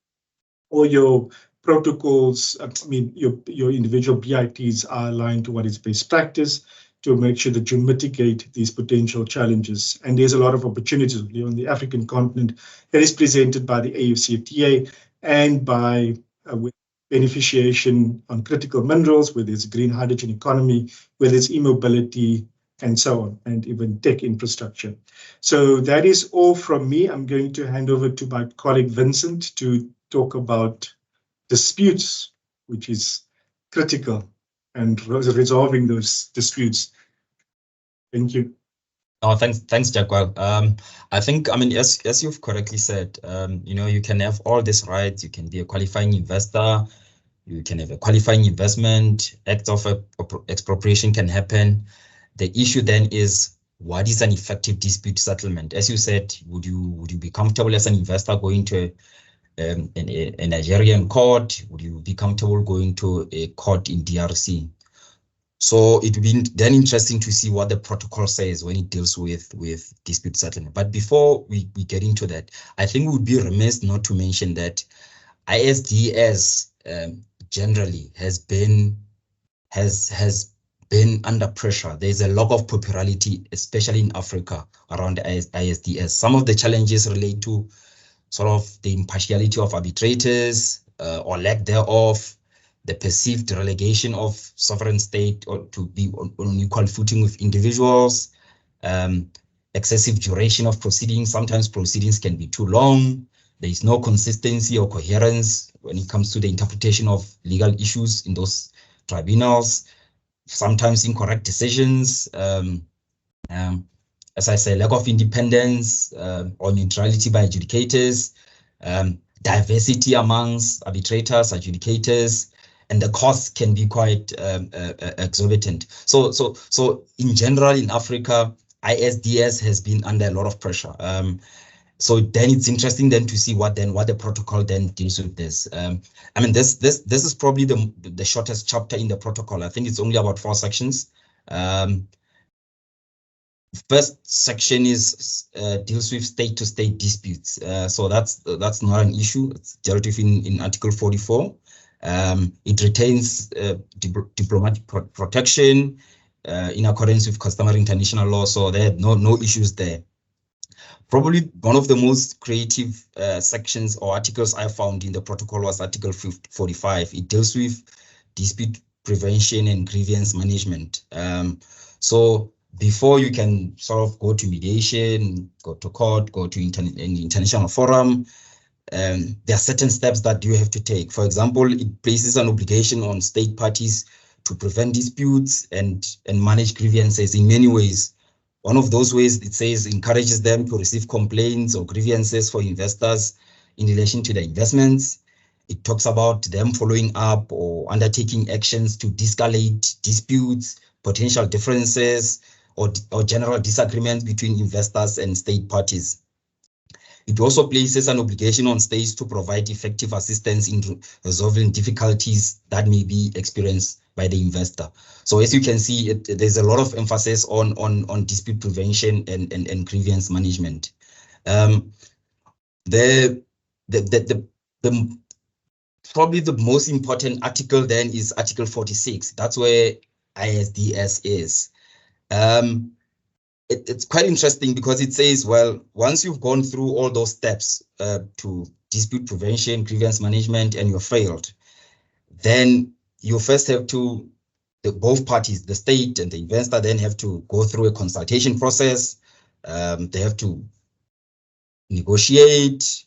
or your protocols, your individual BITs are aligned to what is best practice to make sure that you mitigate these potential challenges. And there's a lot of opportunities on the African continent that is presented by the AfCFTA and by with beneficiation on critical minerals, whether it's green hydrogen economy, whether it's e-mobility, and so on, and even tech infrastructure. So that is all from me. I'm going to hand over to my colleague Vincent to talk about disputes, which is critical, and resolving those disputes. Thank you. Oh, thanks, Jacques. I think, I mean, as you've correctly said, you know, you can have all these rights. You can be a qualifying investor. You can have a qualifying investment. Act of expropriation can happen. The issue then is, what is an effective dispute settlement? As you said, would you be comfortable as an investor going to a Nigerian court? Would you be comfortable going to a court in DRC? So it would be then interesting to see what the protocol says when it deals with dispute settlement. But before we get into that, I think we would be remiss not to mention that ISDS generally has been under pressure. There's a lack of popularity, especially in Africa, around ISDS. Some of the challenges relate to sort of the impartiality of arbitrators or lack thereof, the perceived relegation of sovereign state or to be on equal footing with individuals, excessive duration of proceedings. Sometimes proceedings can be too long. There is no consistency or coherence when it comes to the interpretation of legal issues in those tribunals. Sometimes incorrect decisions. As I say, lack of independence or neutrality by adjudicators, diversity amongst arbitrators, adjudicators, and the costs can be quite exorbitant. So in general, in Africa, ISDS has been under a lot of pressure. So then it's interesting then to see what the protocol then deals with this. I mean, this is probably the shortest chapter in the protocol. I think it's only about 4 sections. First section is deals with state-to-state disputes. So that's not an issue. It's dealt with in Article 44. It retains diplomatic protection in accordance with customary international law. So there are no issues there. Probably one of the most creative sections or articles I found in the protocol was Article 45. It deals with dispute prevention and grievance management. So before you can sort of go to mediation, go to court, go to an international forum, there are certain steps that you have to take. For example, it places an obligation on state parties to prevent disputes and manage grievances in many ways. One of those ways, it says, encourages them to receive complaints or grievances for investors in relation to their investments. It talks about them following up or undertaking actions to de-escalate disputes, potential differences, or general disagreements between investors and state parties. It also places an obligation on states to provide effective assistance in resolving difficulties that may be experienced by the investor. So as you can see, there's a lot of emphasis on dispute prevention and grievance management. Probably the most important article then is Article 46. That's where ISDS is. It's quite interesting because it says, well, once you've gone through all those steps to dispute prevention, grievance management, and you've failed, then you first have to, both parties, the state and the investor, then have to go through a consultation process. They have to negotiate,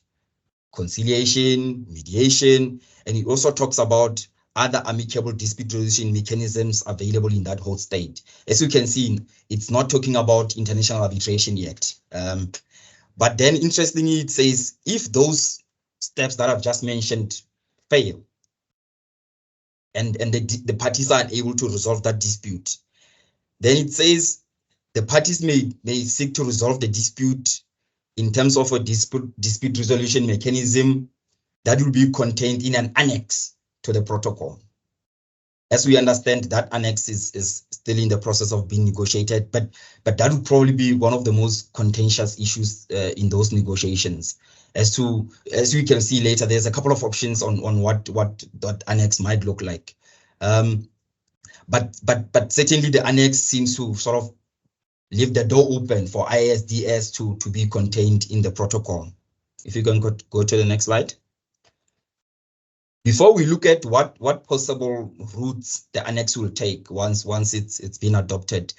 conciliation, mediation, and it also talks about other amicable dispute resolution mechanisms available in that whole state. As you can see, it's not talking about international arbitration yet. But then interestingly, it says if those steps that I've just mentioned fail and the parties are unable to resolve that dispute, then it says the parties may seek to resolve the dispute in terms of a dispute resolution mechanism that will be contained in an annex to the protocol. As we understand, that annex is still in the process of being negotiated, but that would probably be one of the most contentious issues in those negotiations. As we can see later, there's a couple of options on what that annex might look like. But certainly the annex seems to sort of leave the door open for ISDS to be contained in the protocol. If you can go to the next slide. Before we look at what possible routes the annex will take once it's been adopted,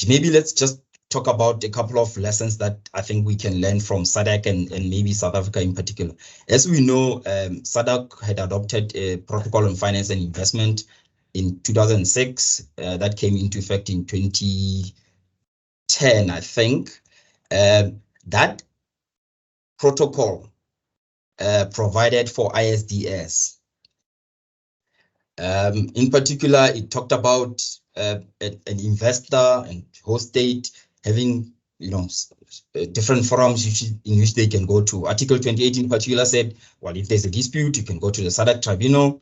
maybe let's just talk about a couple of lessons that I think we can learn from SADC and maybe South Africa in particular. As we know, SADC had adopted a protocol on finance and investment in 2006. That came into effect in 2010, I think. That protocol provided for ISDS. In particular, it talked about an investor and host state having, different forums in which they can go to. Article 28 in particular said, well, if there's a dispute, you can go to the SADC tribunal.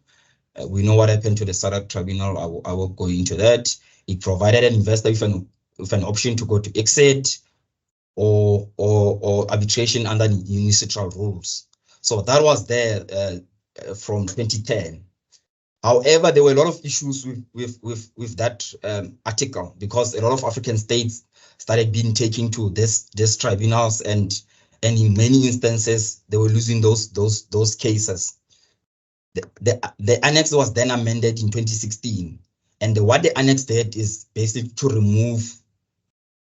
We know what happened to the SADC tribunal. I will go into that. It provided an investor with an option to go to exit or arbitration under unilateral rules. So that was there from 2010. However, there were a lot of issues with that article because a lot of African states started being taken to these tribunals, and in many instances they were losing those cases. The annex was then amended in 2016, and what the annex did is basically to remove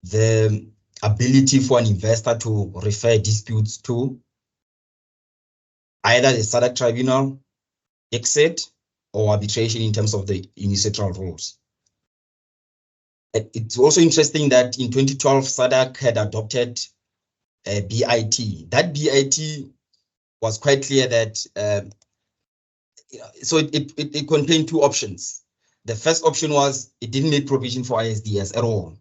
the ability for an investor to refer disputes to either the SADC tribunal, exit, or arbitration in terms of the unilateral rules. It's also interesting that in 2012, SADC had adopted a BIT. That BIT was quite clear that, so it contained two options. The first option was it didn't make provision for ISDS at all.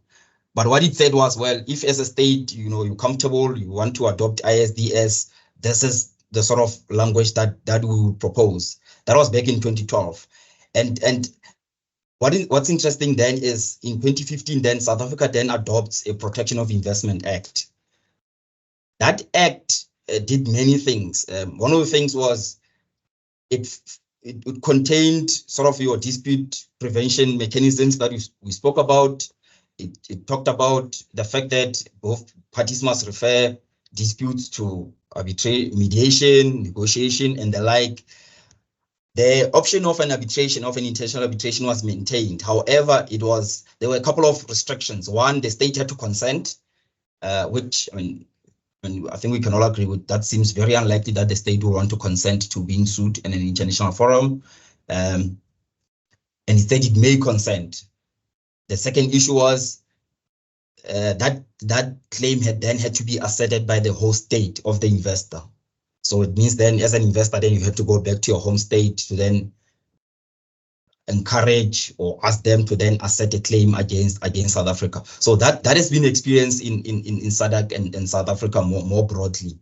But what it said was, well, if as a state, you're comfortable, you want to adopt ISDS, this is the sort of language that we would propose. That was back in 2012. And what's interesting then is in 2015, then South Africa then adopts a Protection of Investment Act. That act did many things. One of the things was it contained sort of your dispute prevention mechanisms that we spoke about. It talked about the fact that both parties must refer disputes to arbitration, mediation, negotiation, and the like. The option of an arbitration, of an intentional arbitration, was maintained. However, there were a couple of restrictions. One, the state had to consent, which I think we can all agree with. That seems very unlikely that the state will want to consent to being sued in an international forum, and instead it may consent. The second issue was that claim had to be asserted by the host state of the investor. So it means then, as an investor, then you have to go back to your home state to then encourage or ask them to then assert a claim against South Africa. So that has been experienced in SADC and South Africa more broadly.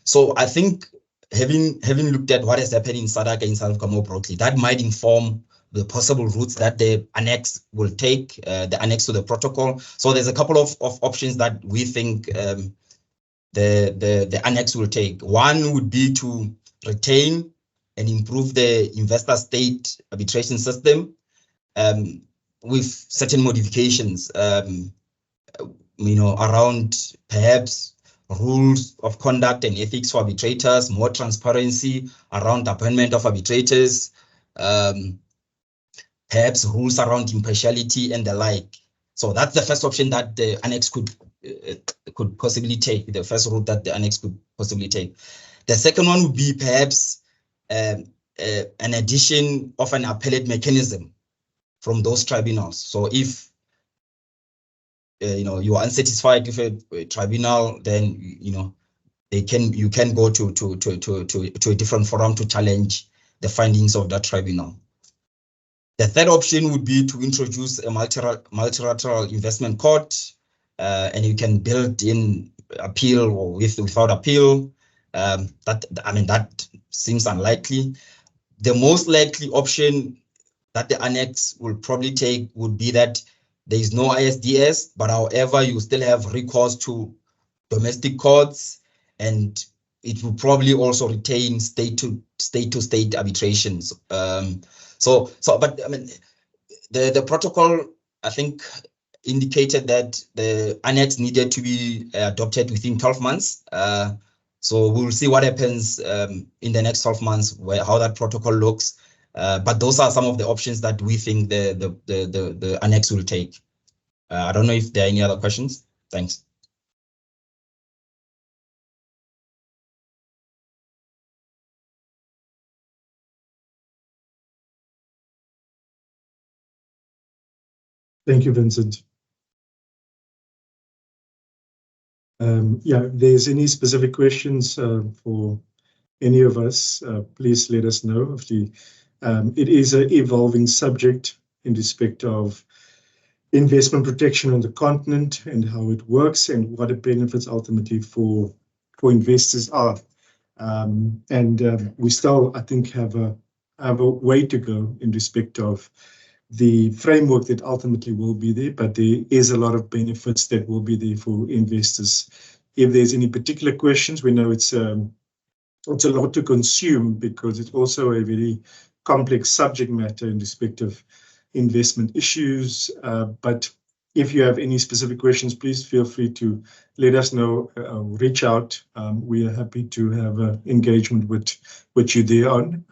So I think having looked at what has happened in SADC and South Africa more broadly, that might inform the possible routes that the annex will take, the annex to the protocol. So there's a couple of options that we think the annex will take. One would be to retain and improve the investor state arbitration system with certain modifications, around perhaps rules of conduct and ethics for arbitrators, more transparency around appointment of arbitrators, perhaps rules around impartiality and the like. So that's the first option that the annex could possibly take, the first route that the annex could possibly take. The second one would be perhaps an addition of an appellate mechanism from those tribunals. So if you are unsatisfied with a tribunal, then you can go to a different forum to challenge the findings of that tribunal. The third option would be to introduce a multilateral investment court, and you can build in appeal or without appeal. That seems unlikely. The most likely option that the annex will probably take would be that there is no ISDS, but however, you still have recourse to domestic courts, and it will probably also retain state-to-state arbitrations. But the protocol, I think, indicated that the annex needed to be adopted within 12 months. So we'll see what happens in the next 12 months, how that protocol looks. But those are some of the options that we think the annex will take. I don't know if there are any other questions. Thanks. Thank you, Vincent. Yeah, if there's any specific questions for any of us, please let us know. It is an evolving subject in respect of investment protection on the continent and how it works and what the benefits ultimately for investors are. We still, I think, have a way to go in respect of the framework that ultimately will be there, but there is a lot of benefits that will be there for investors. If there's any particular questions, we know it's a lot to consume because it's also a very complex subject matter in respect of investment issues. But if you have any specific questions, please feel free to let us know, reach out. We are happy to have an engagement with you there on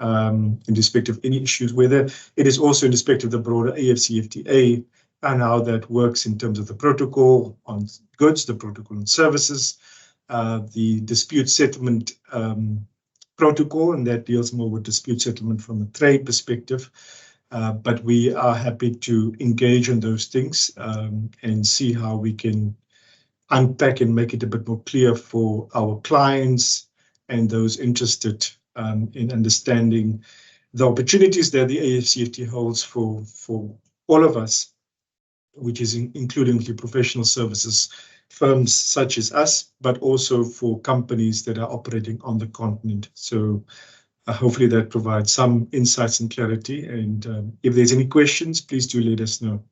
in respect of any issues, whether it is also in respect of the broader AfCFTA and how that works in terms of the protocol on goods, the protocol on services, the dispute settlement protocol, and that deals more with dispute settlement from a trade perspective. But we are happy to engage in those things and see how we can unpack and make it a bit more clear for our clients and those interested in understanding the opportunities that the AfCFTA holds for all of us, which is including the professional services firms such as us, but also for companies that are operating on the continent. So hopefully that provides some insights and clarity. And if there's any questions, please do let us know.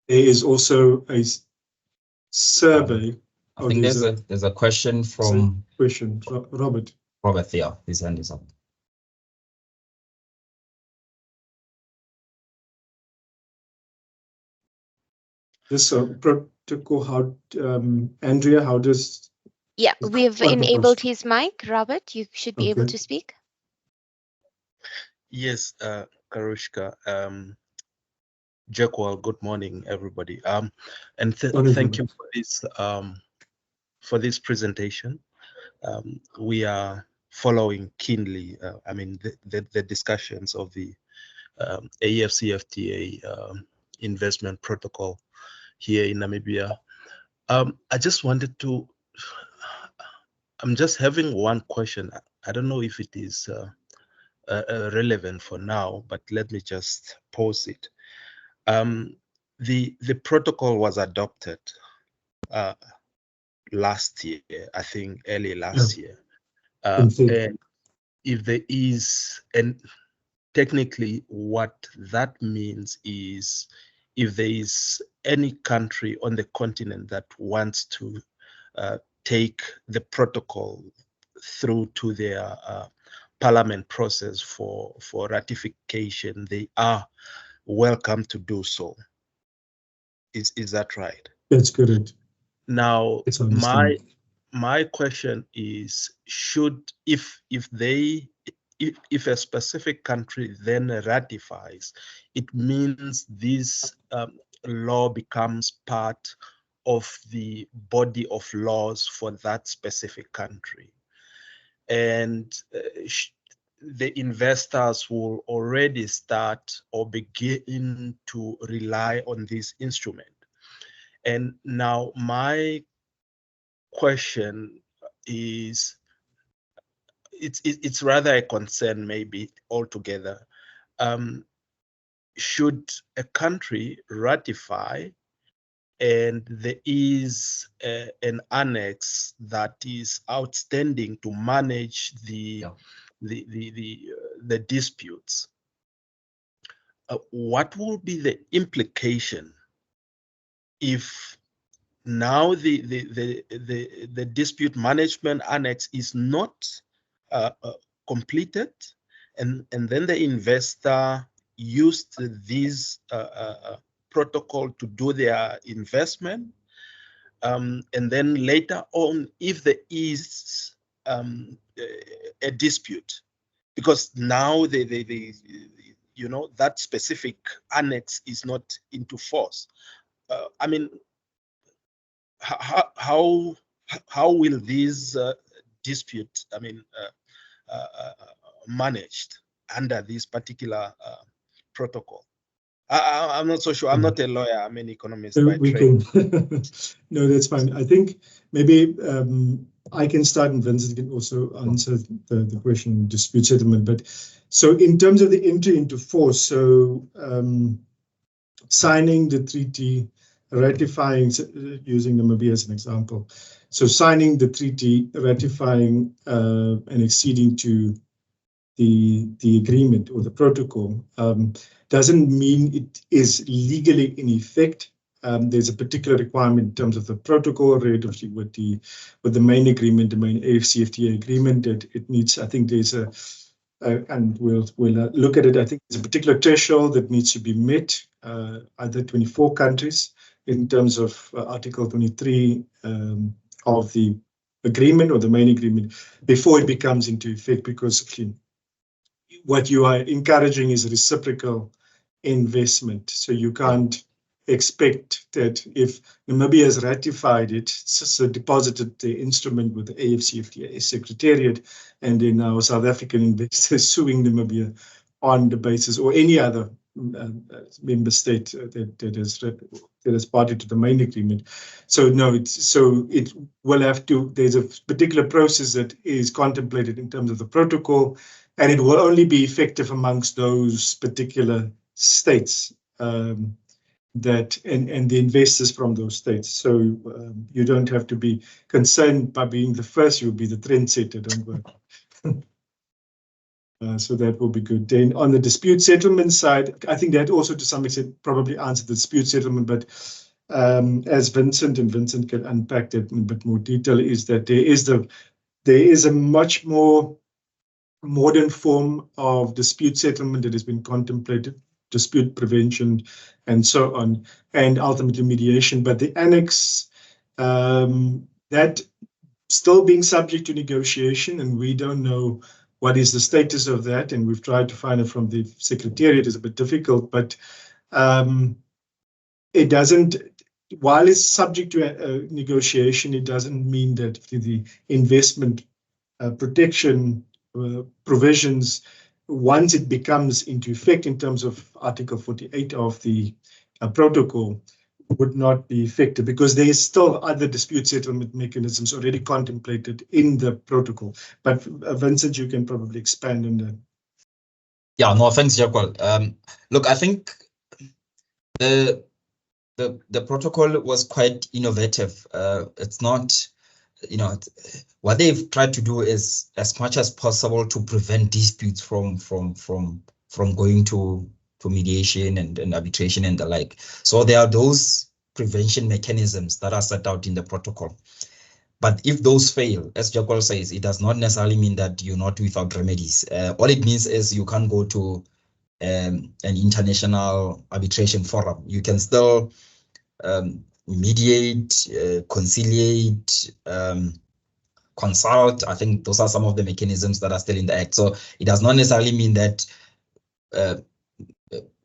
There is also a survey. I think there's a question from Robert. Robert, yeah, his hand is up. This protocol, how, Andrea, how does... Yeah, we've enabled his mic. Robert, you should be able to speak. Yes, Karushka. Jackwell, good morning, everybody. And thank you for this presentation. We are following keenly, I mean, the discussions of the AfCFTA Investment Protocol here in Namibia. I just wanted to, I'm just having one question. I don't know if it is relevant for now, but let me just pose it. The protocol was adopted last year, I think early last year. And if there is, and technically what that means is if there is any country on the continent that wants to take the protocol through to their parliament process for ratification, they are welcome to do so. Is that right? That's correct. Now, my question is, if a specific country then ratifies, it means this law becomes part of the body of laws for that specific country, and the investors will already start or begin to rely on this instrument. And now my question is, it's rather a concern maybe altogether. Should a country ratify and there is an annex that is outstanding to manage the disputes, what will be the implication if now the dispute management annex is not completed, and then the investor used this protocol to do their investment, and then later on, if there is a dispute, because now you know, that specific annex is not into force. I mean, how will these dispute, I mean, managed under this particular protocol? I'm not so sure. I'm not a lawyer. I'm an economist by trade. No, that's fine. I think maybe I can start and Vincent can also answer the question on dispute settlement. But so in terms of the entry into force, so signing the treaty, ratifying, using Namibia as an example. So signing the treaty, ratifying and acceding to the agreement or the protocol doesn't mean it is legally in effect. There's a particular requirement in terms of the protocol, relatively with the main agreement, the main AfCFTA agreement. That it needs, I think there's and we'll look at it. I think there's a particular threshold that needs to be met, either 24 countries in terms of Article 23 of the agreement or the main agreement before it becomes into effect, because what you are encouraging is reciprocal investment. So you can't expect that if Namibia has ratified it, so deposited the instrument with the AfCFTA Secretariat, and then now South African investors suing Namibia on the basis, or any other member state that is party to the main agreement. So no, it will have to, there's a particular process that is contemplated in terms of the protocol, and it will only be effective amongst those particular states that and the investors from those states. So you don't have to be concerned by being the first, you'll be the trendsetter, don't worry. So that will be good. Then on the dispute settlement side, I think that also to some extent probably answered the dispute settlement, but as Vincent can unpack that in a bit more detail, is that there is a much more modern form of dispute settlement that has been contemplated, dispute prevention and so on, and ultimately mediation. But the annex, that still being subject to negotiation, and we don't know what is the status of that, and we've tried to find it from the Secretariat. It's a bit difficult, but it doesn't, while it's subject to a negotiation, it doesn't mean that the investment protection provisions, once it becomes into effect in terms of Article 48 of the protocol, would not be effective, because there is still other dispute settlement mechanisms already contemplated in the protocol. But Vincent, you can probably expand on that. Yeah, no, thanks, Jacques. Look, I think the protocol was quite innovative. It's not, you know, what they've tried to do is as much as possible to prevent disputes from going to mediation and arbitration and the like. So there are those prevention mechanisms that are set out in the protocol. But if those fail, as Jacques says, it does not necessarily mean that you're not without remedies. All it means is you can't go to an international arbitration forum. You can still mediate, conciliate, consult. I think those are some of the mechanisms that are still in the Act. So it does not necessarily mean that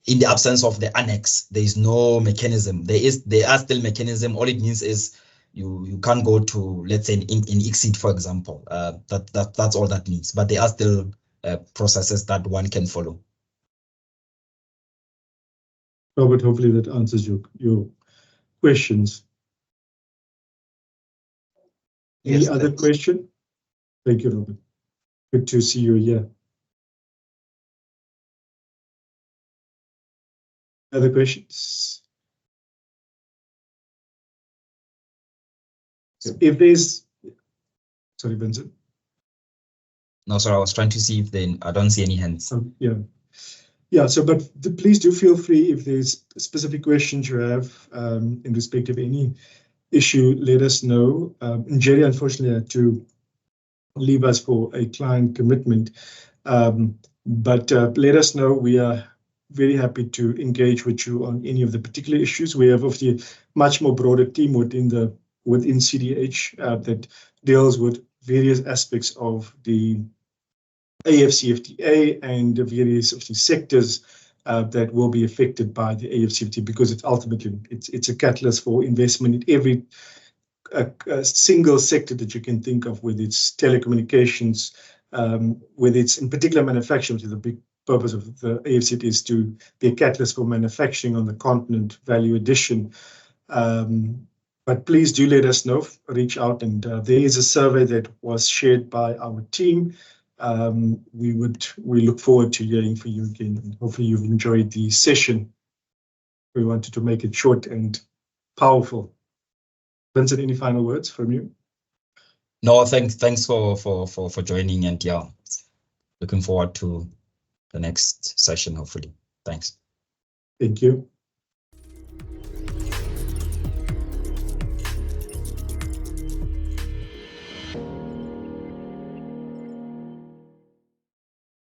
in the absence of the annex, there is no mechanism. There are still mechanisms. All it means is you can't go to, let's say, in exit, for example. That's all that means. But there are still processes that one can follow. Robert, hopefully that answers your questions. Any other question? Thank you, Robert. Good to see you here. Other questions? If there's, sorry, Vincent. No, sorry, I was trying to see if then I don't see any hands. Yeah. So, but please do feel free if there's specific questions you have in respect of any issue, let us know. Jerry, unfortunately, had to leave us for a client commitment, but let us know. very happy to engage with you on any of the particular issues. We have obviously a much more broader team within CDH that deals with various aspects of the AfCFTA and the various of the sectors that will be affected by the AfCFTA, because it's ultimately it's a catalyst for investment in every a single sector that you can think of, whether it's telecommunications, whether it's in particular manufacturing, which is the big purpose of the AfCFTA is to be a catalyst for manufacturing on the continent, value addition. But please do let us know, reach out, and there is a survey that was shared by our team. We look forward to hearing from you again, and hopefully you've enjoyed the session. We wanted to make it short and powerful. Vincent, any final words from you? No, thanks for joining, and yeah, looking forward to the next session, hopefully. Thanks. Thank you.